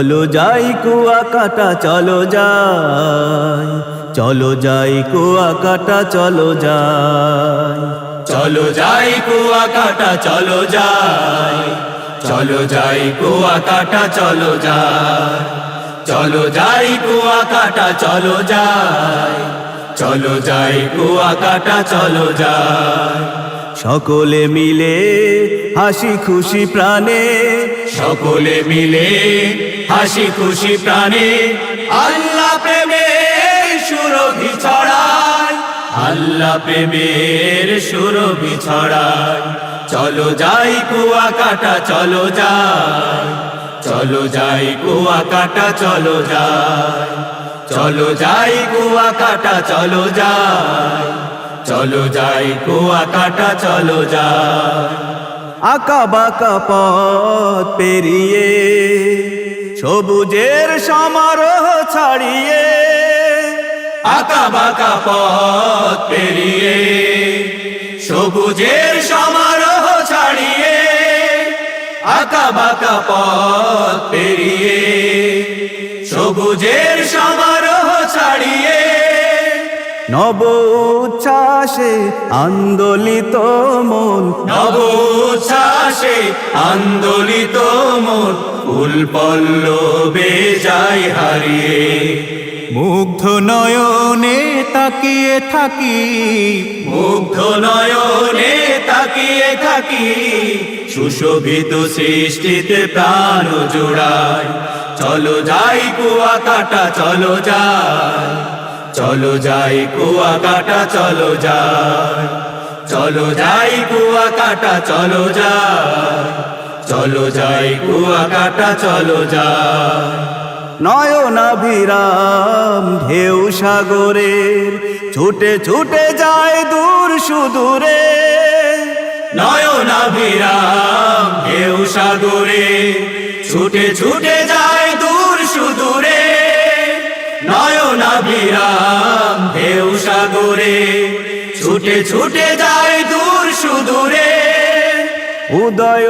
চলো যাই কুয়াকাটা চলো যাই, চলো যাই কুয়াকাটা চলো যাই, চলো যাই কুয়াকাটা চলো যাই, চলো যাই কুয়াকাটা চলো যাই, চলো যাই কুয়াকাটা চলো যাই, চলো যাই কুয়াকাটা চলো যাই। সকলে মিলে হাসি খুশি প্রাণে, সকলে মিলে হাসি খুশি প্রাণে আল্লাহ প্রেমের সুরভি ছড়ায়, আল্লাহ প্রেমের সুরভি ছড়ায়। চলো যাই কুয়াকাটা চলো যাই, চলো যাই কুয়াকাটা চলো যাই, চলো যাই কুয়াকাটা চলো যাই, চলো যাই কুয়াকাটা চলো যাই। আঁকা বাঁকা পথ পেরিয়ে সবুজের সমারোহ ছাড়িয়ে, আঁকা বাঁকা পথ পেরিয়ে সবুজের সমারোহ ছাড়িয়ে, আঁকা বাঁকা পথ পেরিয়ে সবুজের সমারোহ ছাড়িয়ে। নব উচ্ছ্বাসে আন্দোলিত মন, নব উচ্ছ্বাসে আন্দোলিত মন ফুল পল্লবে যায় হারিয়ে। মুগ্ধ নয়নে তাকিয়ে থাকি, মুগ্ধ নয়নে তাকিয়ে থাকি সুশোভিত সৃষ্টিতে প্রাণ জোড়ায়। চলো যাই কুয়াকাটা চলো যাই, চলো যাই কুয়াকাটা চলো যাই, চলো যাই কুয়াকাটা চলো যাই, চলো যাই কুয়াকাটা চলো যাই। নয়নাভিরাম ঢেউ সাগরের ছুটে ছুটে যায় দূর সুদূরে, নয়নাভিরাম ঢেউ সাগরে ছুটে ছুটে যায় দূর সুদূরে, নয়নাভিরাম ঢেউ সাগরে ছুটে ছুটে যায় দূর সুদূরে। উদয়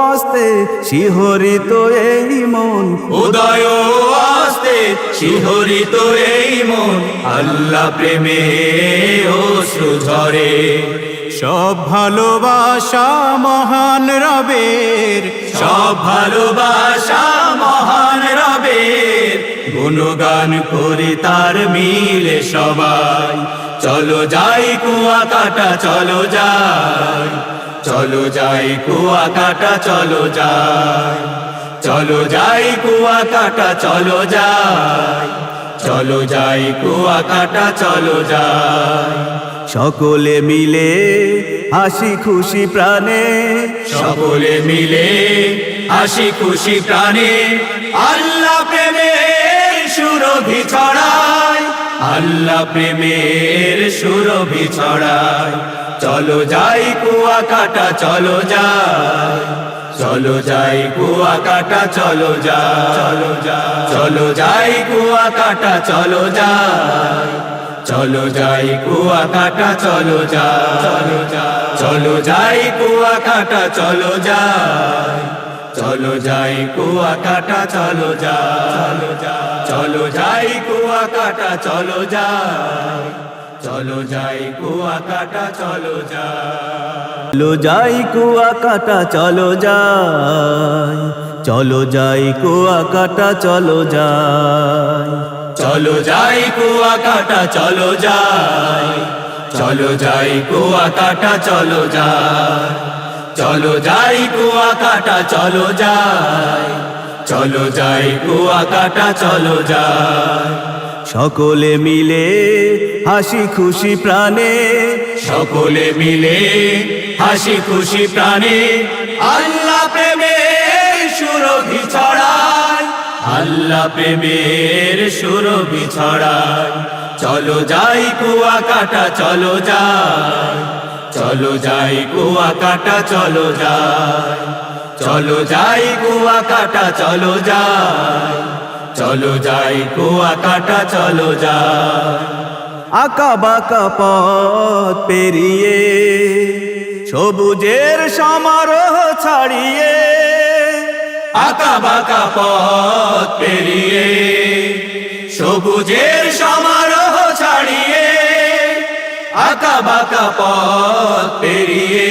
আস্তে শিহরিত এই মন, উদয় আস্তে শিহরিত এই মন আল্লাহ প্রেমে অশ্রু ঝরে। সব ভালোবাসা মহান রবের, সব ভালোবাসা মহান রবের গুণগান করি তার মিলে সবাই। চলো যাই কুয়াকাটা চলো যাই, চলো যাই কুয়াকাটা চলো যাই, চলো যাই কুয়াকাটা চলো যাই, চলো যাই কুয়াকাটা চলো যাই। সকলে মিলে হাসি খুশি প্রাণে, সকলে মিলে হাসি খুশি প্রাণে আল্লাহ প্রেমের সুরভি ছড়ায়, আল্লাহ প্রেমের সুরভি ছড়ায়। চলো যাই কুয়াকাটা চলো যাই, চলো যাই কুয়াকাটা চলো যাই, চলো যাই, চলো যাই কুয়াকাটা চলো যাই, চলো যাই কুয়াকাটা চলো যাই, চলো যাই, চলো যাই কুয়াকাটা চলো যাই, চলো যাই কুয়াকাটা চলো যাই, চলো যাই কুয়াকাটা চলো যাই, চলো যাই কুয়াকাটা চলো যাই। চলো যাই কুয়াকাটা চলো যাই, চলো যাই কুয়াকাটা চলো যাই, চলো যাই কুয়াকাটা চলো যাই, চলো যাই কুয়াকাটা চলো যাই, চলো যাই কুয়াকাটা চলো যাই, চলো যাই কুয়াকাটা চলো যাই। সকলে মিলে হাসি খুশি প্রাণে, সকলে মিলে হাসি খুশি প্রাণে আল্লাহ প্রেমের সুরভি ছড়ায়, আল্লাহ প্রেমের সুরভি ছড়ায়। চলো যাই কুয়াকাটা চলো যাই, চলো যাই কুয়াকাটা চলো যাই, চলো যাই কুয়াকাটা চলো যাই, চলো যাই কুয়াকাটা চলো যাই। আঁকা বাঁকা পথ পেরিয়ে সবুজের সমারোহ ছাড়িয়ে, আঁকা বাঁকা পথ পেরিয়ে সবুজের সমারোহ ছাড়িয়ে আঁকা বাঁকা পথ পেরিয়ে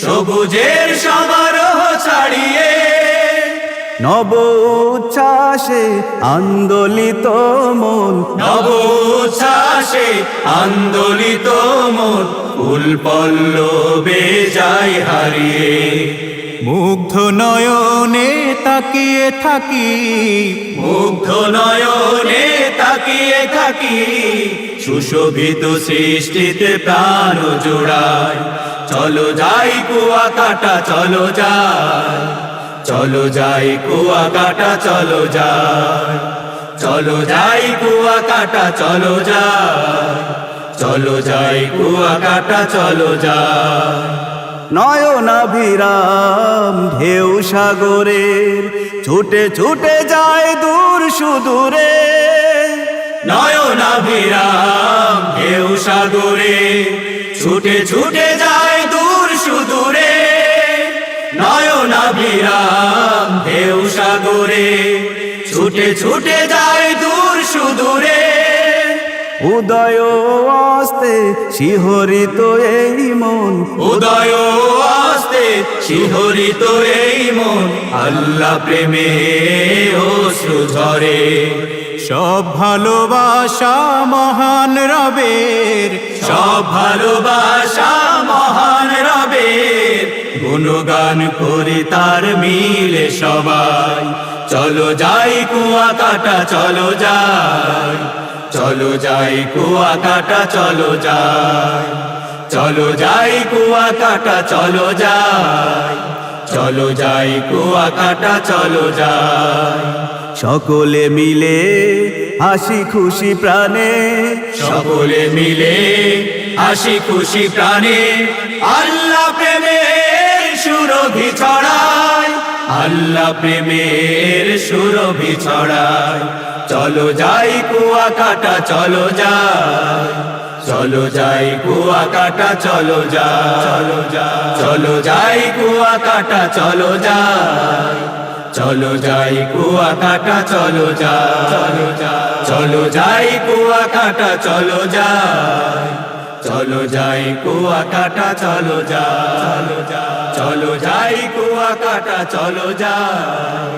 সবুজের সমারোহ ছাড়িয়ে নব উচ্ছ্বাসে আন্দোলিত মন, নব উচ্ছ্বাসে আন্দোলিত মন ফুল পল্লবে যায় হারিয়ে মুগ্ধ নয়নে তাকিয়ে থাকি, মুগ্ধ নয়নে তাকিয়ে থাকি সুশোভিত সৃষ্টিতে প্রাণ জোড়ায় চলো যাই কুয়াকাটা চলো যাই চলো যাই কুয়াকাটা চলো যাই চলো যাই কুয়াকাটা চলো যাই চলো যাই কুয়াকাটা চলো যাই নয়নাভিরাম ঢেউ সাগরের ছুটে ছুটে যায় দূর সুদূরে। নয়নাভিরাম ঢেউ সাগরে ছুটে ছুটে যায় দূর সুদূরে নয়নাভিরাম ঢেউ সাগরে ছুটে ছুটে যায় দূর সুদূরে উদয় আস্তে শিহরিত এই মন, উদয় আস্তে শিহরিত এই মন আল্লাহ প্রেমে অশ্রু ঝরে সব ভালোবাসা মহান রবের, সব ভালোবাসা মহান রবের গুণগান করি তার মিলে সবাই চলো যাই কুয়াকাটা চলো যাই চলো যাই কুয়াকাটা চলো যাই চলো যাই কুয়াকাটা চলো যাই চলো যাই কুয়াকাটা চলো যাই সকলে মিলে হাসি খুশি প্রাণে, সকলে মিলে হাসি খুশি প্রাণে আল্লাহ প্রেমের সুরভি ছড়ায় আল্লাহ প্রেমের সুরভি ছড়ায় চলো যাই কুয়াকাটা চলো যাই চলো যাই কুয়াকাটা চলো যাই চলো যাই কুয়াকাটা চলো যাই চলো যাই কুয়াকাটা চলো যাই চলো যাই কুয়াকাটা চলো যাই চলো যাই কুয়াকাটা চলো যাই চলো যাই কুয়াকাটা চলো যাই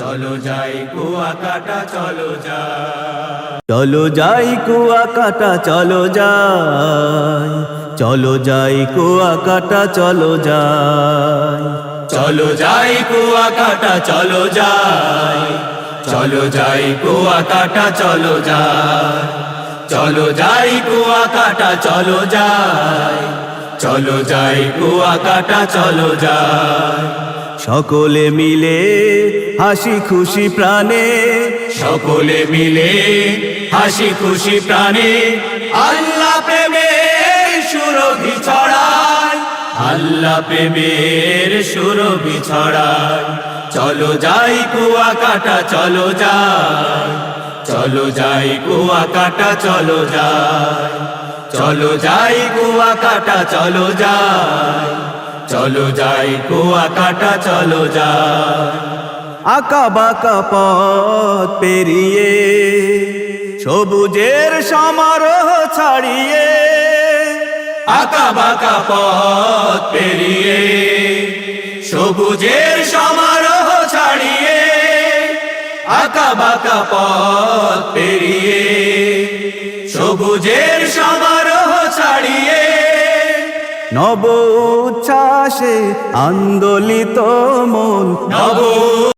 চলো যাই কুয়াকাটা চলো যাই চলো যাই কুয়াকাটা চলো যাই চলো যাই কুয়াকাটা চলো যাই চলো যাই কুয়াকাটা চলো যাই চলো যাই কুয়াকাটা চলো যাই চলো যাই কুয়াকাটা চলো যাই চলো যাই কুয়াকাটা চলো যাই সকলে মিলে হাসি খুশি প্রাণে, সকলে মিলে হাসি খুশি প্রাণে আল্লাহ প্রেমের সুরভি ছড়ায় আল্লাহ প্রেমের সুরভি ছড়ায় চলো যাই কুয়াকাটা চলো যাই চলো যাই কুয়াকাটা চলো যাই চলো যাই কুয়াকাটা চলো যাই চলো যাই কুয়াকাটা চলো যাই আঁকা বাঁকা পথ পেরিয়ে সবুজের সমারোহ ছাড়িয়ে আঁকা বাঁকা পথ পেরিয়ে সবুজের সমারোহ ছাড়িয়ে আঁকা বাঁকা পথ পেরিয়ে সবুজের সমারোহ ছাড়িয়ে নব উচ্ছ্বাসে আন্দোলিত মন, নব